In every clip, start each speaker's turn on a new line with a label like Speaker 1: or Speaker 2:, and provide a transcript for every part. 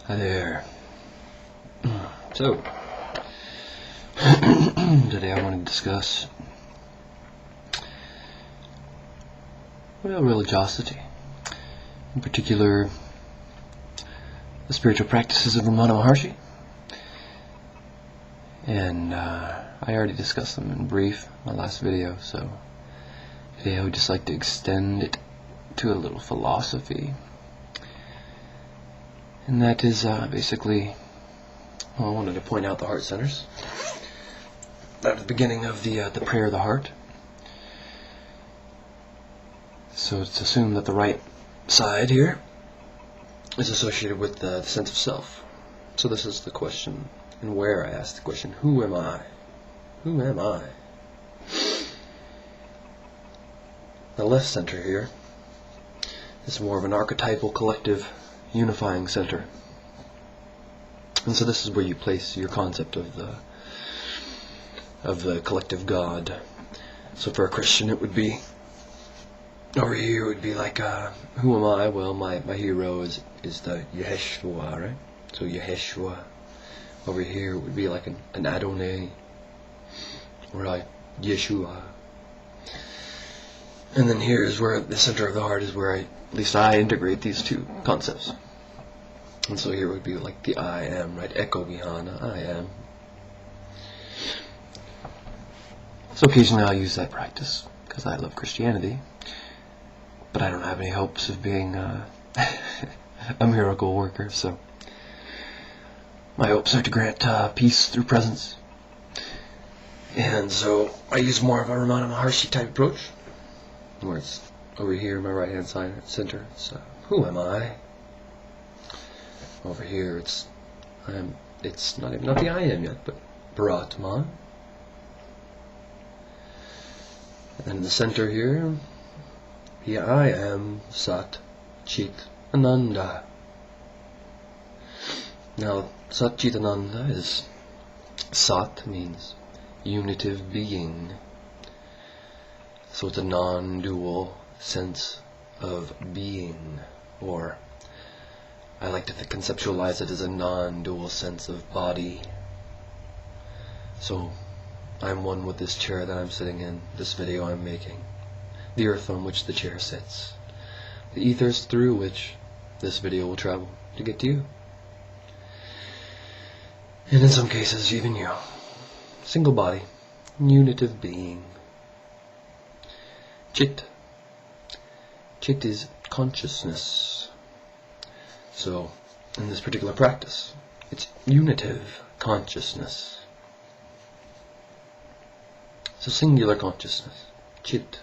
Speaker 1: Hi there. So, today I want to discuss, religiosity. In particular, the spiritual practices of Ramana Maharshi. And I already discussed them in brief in my last video, so today I would just like to extend it to a little philosophy. And that is basically, I wanted to point out the heart centers at the beginning of the prayer of the heart. So it's assumed that the right side here is associated with the sense of self. So this is the question, and where I ask the question, who am I? Who am I? The left center here is more of an archetypal, collective, unifying center. And so this is where you place your concept of the collective God. So for a Christian it would be, over here it would be like, who am I? Well, my hero is the Yeshua, right? So Yeshua. Over here it would be like an Adonai, or like Yeshua. And then here is where the center of the heart is where at least I integrate these two concepts. And so here would be like the I am, right? Eko Vihana, I am. So occasionally I'll use that practice because I love Christianity, but I don't have any hopes of being a miracle worker, so my hopes are to grant peace through presence. And so I use more of a Ramana Maharshi type approach, where it's over here in my right hand side center. It's who am I? Over here it's not the I am yet, but Brahman. And then in the center here, the I am Sat Chit Ananda. Now Sat Chit Ananda is, Sat means unitive being. So it's a non-dual sense of being, or I like to conceptualize it as a non-dual sense of body. So I'm one with this chair that I'm sitting in, this video I'm making, the earth on which the chair sits, the ethers through which this video will travel to get to you, and in some cases even you. Single body, unitive being. Chit. Chit is consciousness. So, in this particular practice, it's unitive consciousness. So singular consciousness, Chit.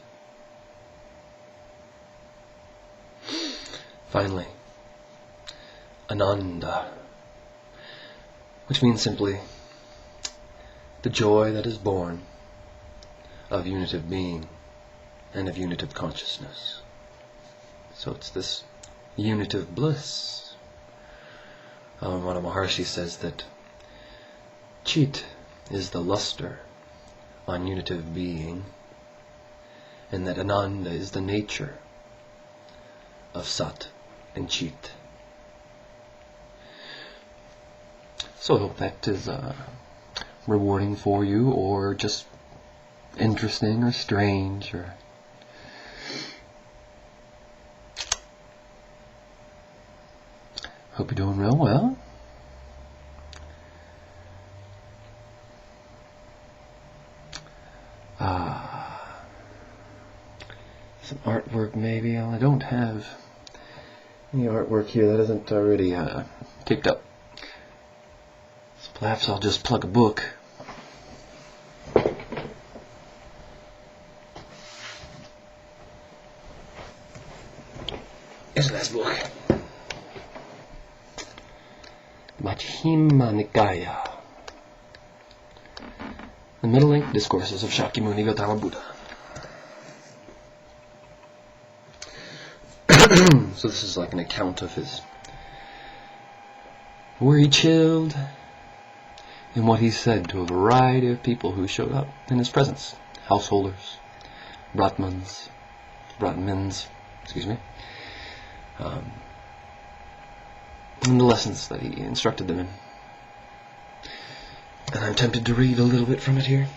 Speaker 1: Finally, Ananda, which means simply the joy that is born of unitive being and of unitive consciousness. So it's this unitive bliss. Ramana Maharshi says that Chit is the luster on unitive being, and that Ananda is the nature of Sat and Chit. So I hope that is rewarding for you, or just interesting or strange, or hope you're doing real well. Some artwork maybe. I don't have any artwork here that isn't already kicked up. So perhaps I'll just plug a book. Here's a nice book. Majjhima Nikaya. The Middle Length Discourses of Shakyamuni Gautama Buddha. So this is like an account of his, where he chilled, and what he said to a variety of people who showed up in his presence. Householders, Brahmins, and the lessons that he instructed them in. And I'm tempted to read a little bit from it here.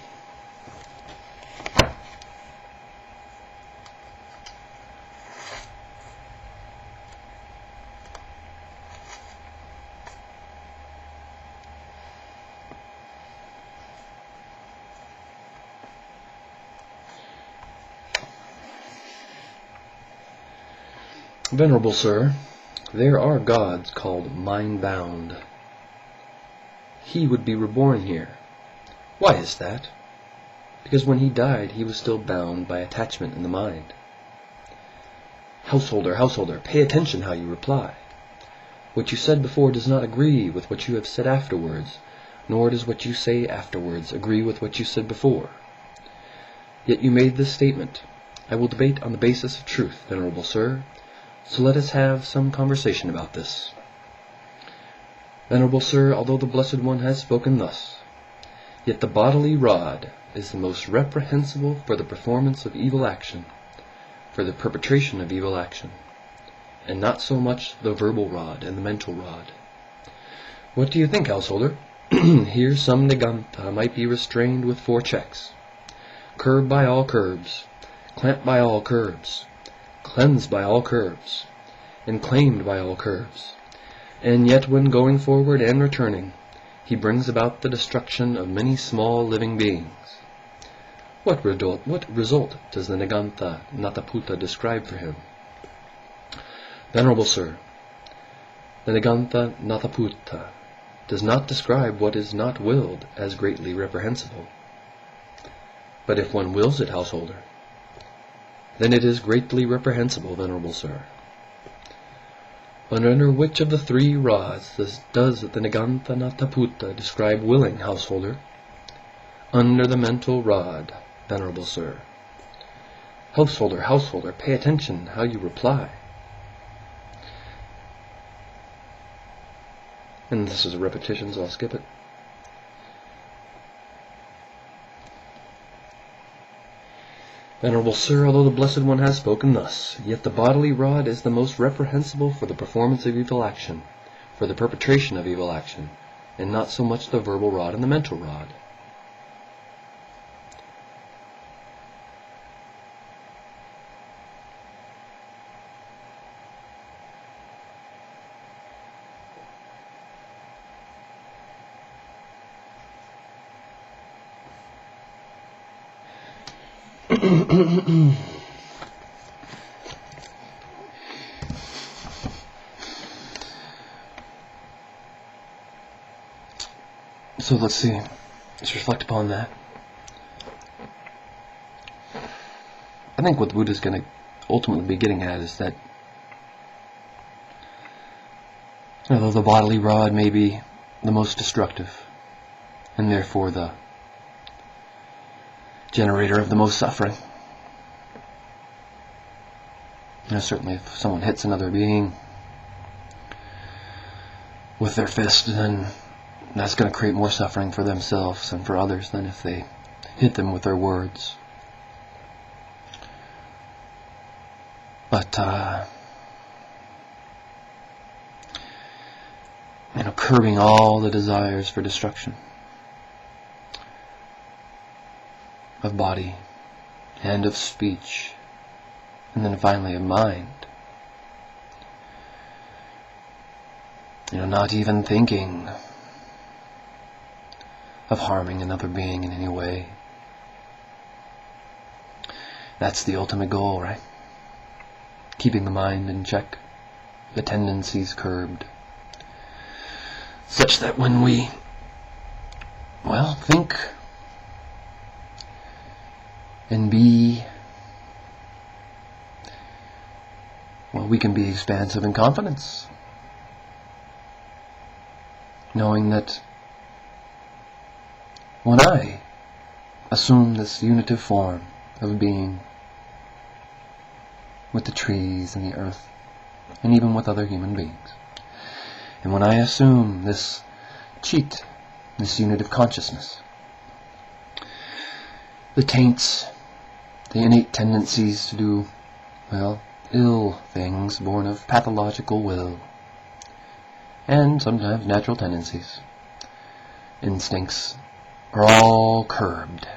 Speaker 1: Venerable Sir, there are gods called mind-bound. He would be reborn here. Why is that? Because when he died, he was still bound by attachment in the mind. Householder, householder, pay attention how you reply. What you said before does not agree with what you have said afterwards, nor does what you say afterwards agree with what you said before. Yet you made this statement, I will debate on the basis of truth, Venerable Sir, so let us have some conversation about this. Venerable Sir, although the Blessed One has spoken thus, yet the bodily rod is the most reprehensible for the performance of evil action, for the perpetration of evil action, and not so much the verbal rod and the mental rod. What do you think, householder? Here some Nigantha might be restrained with 4 checks, curbed by all curbs, clamped by all curbs, cleansed by all curbs, and claimed by all curbs, and yet when going forward and returning, he brings about the destruction of many small living beings. What result does the Nigantha Nataputa describe for him? Venerable Sir, the Nigantha Nataputa does not describe what is not willed as greatly reprehensible. But if one wills it, householder, then it is greatly reprehensible, Venerable Sir. Under which of the 3 rods does the Nigantha Nataputa describe willing, householder? Under the mental rod, Venerable Sir. Householder, householder, pay attention how you reply. And this is a repetition, so I'll skip it. Venerable Sir, although the Blessed One has spoken thus, yet the bodily rod is the most reprehensible for the performance of evil action, for the perpetration of evil action, and not so much the verbal rod and the mental rod. So let's see. Let's reflect upon that. I think what the Buddha is going to ultimately be getting at is that although the bodily rod may be the most destructive, and therefore the generator of the most suffering, certainly if someone hits another being with their fist, then that's going to create more suffering for themselves and for others than if they hit them with their words. But curbing all the desires for destruction of body and of speech, and then finally of mind. Not even thinking of harming another being in any way. That's the ultimate goal, right? Keeping the mind in check, the tendencies curbed, such that when we, think and be, we can be expansive in confidence, knowing that when I assume this unitive form of being with the trees and the earth, and even with other human beings, and when I assume this cheat, this unitive consciousness, the taints, the innate tendencies to do, ill things born of pathological will, and sometimes natural tendencies, instincts, are all curbed.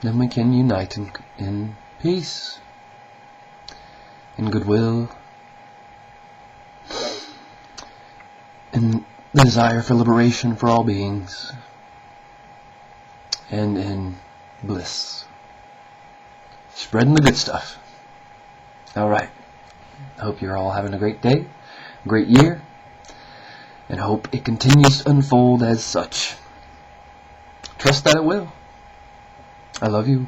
Speaker 1: Then we can unite in peace, in goodwill, in the desire for liberation for all beings, and in bliss. Spreading the good stuff. Alright. I hope you're all having a great day, a great year, and hope it continues to unfold as such. Trust that it will. I love you.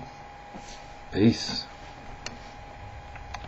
Speaker 1: Peace.